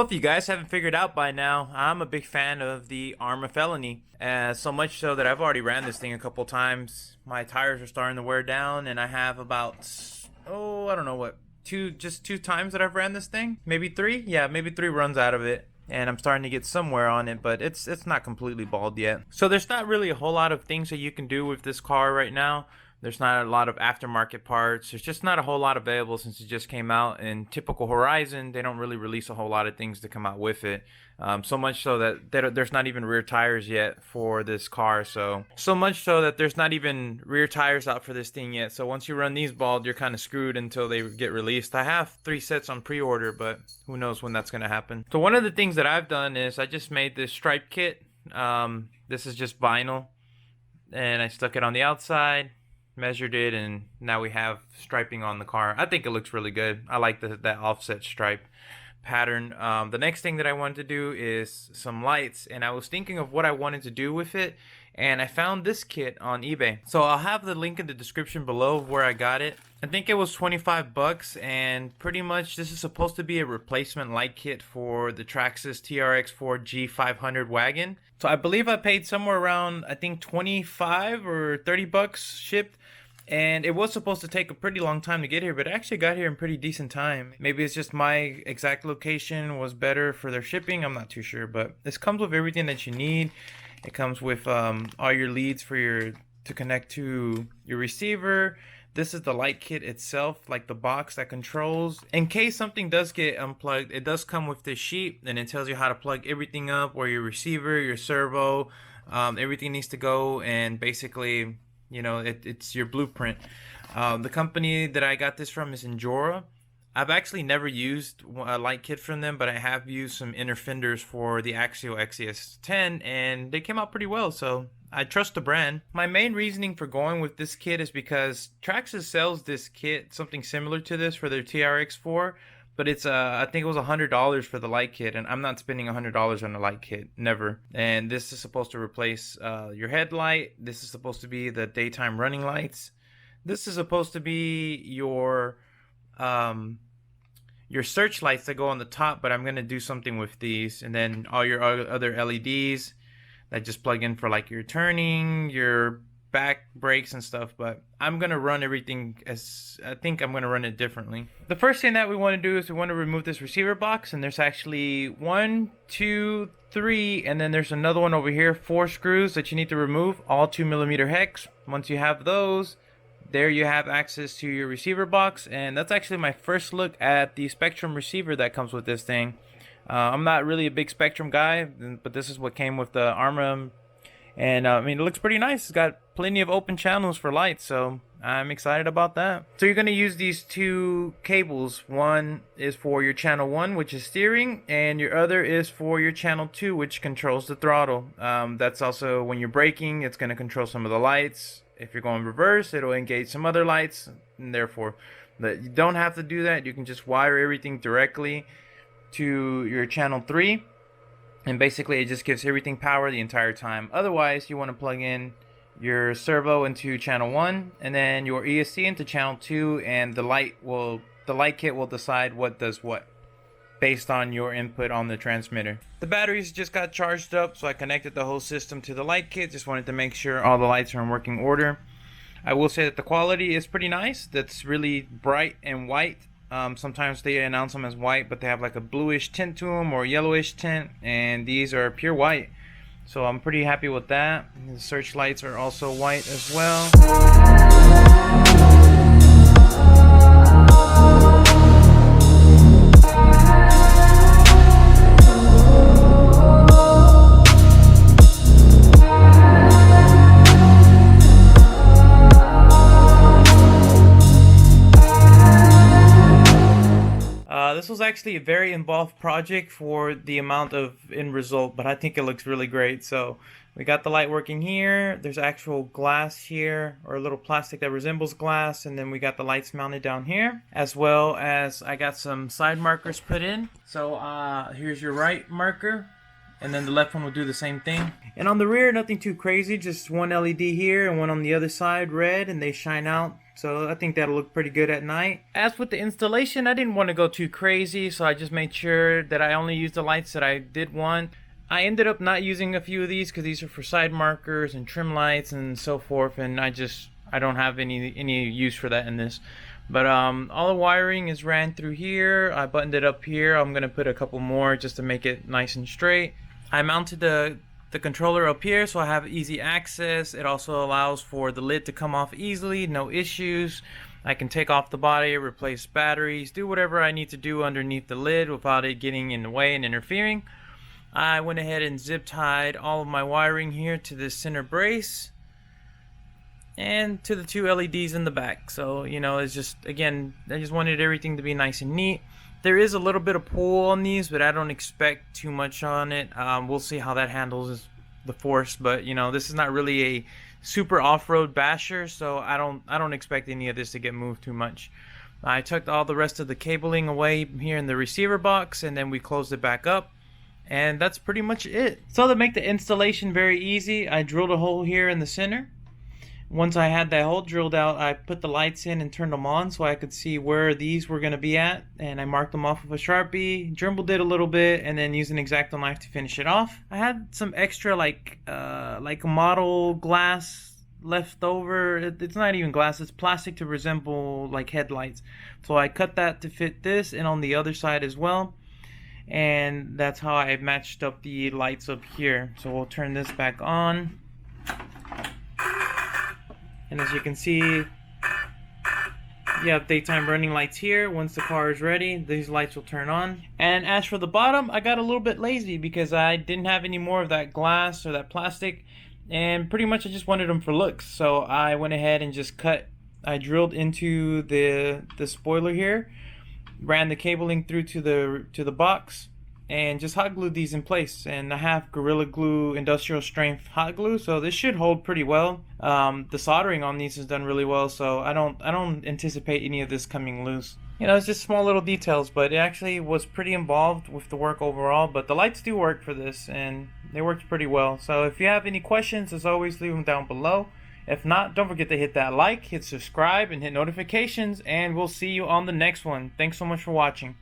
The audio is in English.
Well, if you guys haven't figured out by now, I'm a big fan of the Arma Felony. So much so that I've already ran this thing a couple times. My tires are starting to wear down, and I have about, I don't know what, just two times that I've ran this thing. Maybe three? Yeah, maybe three runs out of it. And I'm starting to get somewhere on it, but it's not completely bald yet. So there's not really a whole lot of things that you can do with this car right now. There's not a lot of aftermarket parts. There's just not a whole lot available since it just came out. In typical Horizon, they don't really release a whole lot of things to come out with it. So much so that there's not even rear tires yet for this car. So much so that there's not even rear tires out for this thing yet. So once you run these bald, you're kind of screwed until they get released. I have 3 sets on pre-order, but who knows when that's going to happen. So one of the things that I've done is I just made this stripe kit. This is just vinyl, and I stuck it on the outside, measured it, and now we have striping on the car. I think it looks really good. I like that offset stripe pattern. The next thing that I wanted to do is some lights, and I was thinking of what I wanted to do with it, and I found this kit on eBay. So I'll have the link in the description below of where I got it. I think it was 25 bucks, and pretty much this is supposed to be a replacement light kit for the Traxxas TRX4 G500 wagon. So I believe I paid somewhere around, I think 25 or 30 bucks shipped. And it was supposed to take a pretty long time to get here, but it actually got here in pretty decent time. Maybe it's just my exact location was better for their shipping. I'm not too sure, but this comes with everything that you need. It comes with all your leads to connect to your receiver. This is the light kit itself, like the box that controls. In case something does get unplugged, it does come with this sheet, and it tells you how to plug everything up, where your receiver, your servo, everything needs to go, and basically, you know, it's your blueprint. The company that I got this from is Arrma. I've actually never used a light kit from them, but I have used some inner fenders for the Axial XES10, and they came out pretty well, so I trust the brand. My main reasoning for going with this kit is because Traxxas sells this kit, something similar to this, for their TRX4, but it's I think it was $100 for the light kit, and I'm not spending $100 on a light kit, never. And this is supposed to replace your headlight. This is supposed to be the daytime running lights. This is supposed to be your search lights that go on the top, but I'm going to do something with these, and then all your other LEDs that just plug in for like your turning, your back brakes and stuff. But I'm going to run everything I think I'm going to run it differently. The first thing that we want to do is we want to remove this receiver box, and there's actually 1, 2, 3, and then there's another one over here, 4 screws that you need to remove, all 2mm hex. Once you have those, there you have access to your receiver box. And that's actually my first look at the Spectrum receiver that comes with this thing. I'm not really a big Spectrum guy, but this is what came with the Arma. And I mean, it looks pretty nice. It's got plenty of open channels for lights, so I'm excited about that. So you're going to use these 2 cables. One is for your channel 1, which is steering, and your other is for your channel 2, which controls the throttle. That's also when you're braking, it's going to control some of the lights. If you're going reverse, it'll engage some other lights, and therefore, but you don't have to do that. You can just wire everything directly to your channel 3, and basically it just gives everything power the entire time. Otherwise, you want to plug in your servo into channel 1, and then your ESC into channel 2, and the light kit will decide what does what based on your input on the transmitter. The batteries just got charged up, so I connected the whole system to the light kit. Just wanted to make sure all the lights are in working order. I will say that the quality is pretty nice. That's really bright and white. Sometimes they announce them as white, but they have like a bluish tint to them or yellowish tint, and these are pure white. So I'm pretty happy with that. The search lights are also white as well. This was actually a very involved project for the amount of end result, but I think it looks really great. So we got the light working here. There's actual glass here, or a little plastic that resembles glass, and then we got the lights mounted down here, as well as I got some side markers put in. So here's your right marker, and then the left one will do the same thing. And on the rear, nothing too crazy, just one LED here and one on the other side, red, and they shine out. So I think that'll look pretty good at night. As with the installation, I didn't want to go too crazy, so I just made sure that I only used the lights that I did want. I ended up not using a few of these because these are for side markers and trim lights and so forth, and I don't have any use for that in this. But all the wiring is ran through here. I buttoned it up here. I'm gonna put a couple more just to make it nice and straight. I mounted the controller up here so I have easy access. It also allows for the lid to come off easily, no issues. I can take off the body, replace batteries, do whatever I need to do underneath the lid without it getting in the way and interfering. I went ahead and zip tied all of my wiring here to this center brace and to the two LEDs in the back. So, you know, it's just, again, I just wanted everything to be nice and neat. There is a little bit of pull on these, but I don't expect too much on it. We'll see how that handles the force, but you know, this is not really a super off-road basher, so I don't expect any of this to get moved too much. I tucked all the rest of the cabling away here in the receiver box, and then we closed it back up, and that's pretty much it. So to make the installation very easy, I drilled a hole here in the center. Once I had that hole drilled out, I put the lights in and turned them on so I could see where these were going to be at, and I marked them off with a Sharpie, drembled it a little bit, and then used an X-Acto knife to finish it off. I had some extra like model glass left over. It's not even glass, it's plastic to resemble like headlights. So I cut that to fit this and on the other side as well. And that's how I matched up the lights up here. So we'll turn this back on. And as you can see, you have daytime running lights here. Once the car is ready, these lights will turn on. And as for the bottom, I got a little bit lazy because I didn't have any more of that glass or that plastic, and pretty much I just wanted them for looks. So I went ahead and just I drilled into the spoiler here, ran the cabling through to the box, and just hot glued these in place. And I have Gorilla Glue industrial strength hot glue, so this should hold pretty well. The soldering on these is done really well, so I don't anticipate any of this coming loose. You know, it's just small little details, but it actually was pretty involved with the work overall. But the lights do work for this, and they worked pretty well. So if you have any questions, as always, leave them down below. If not, don't forget to hit that like, hit subscribe, and hit notifications, and we'll see you on the next one. Thanks so much for watching.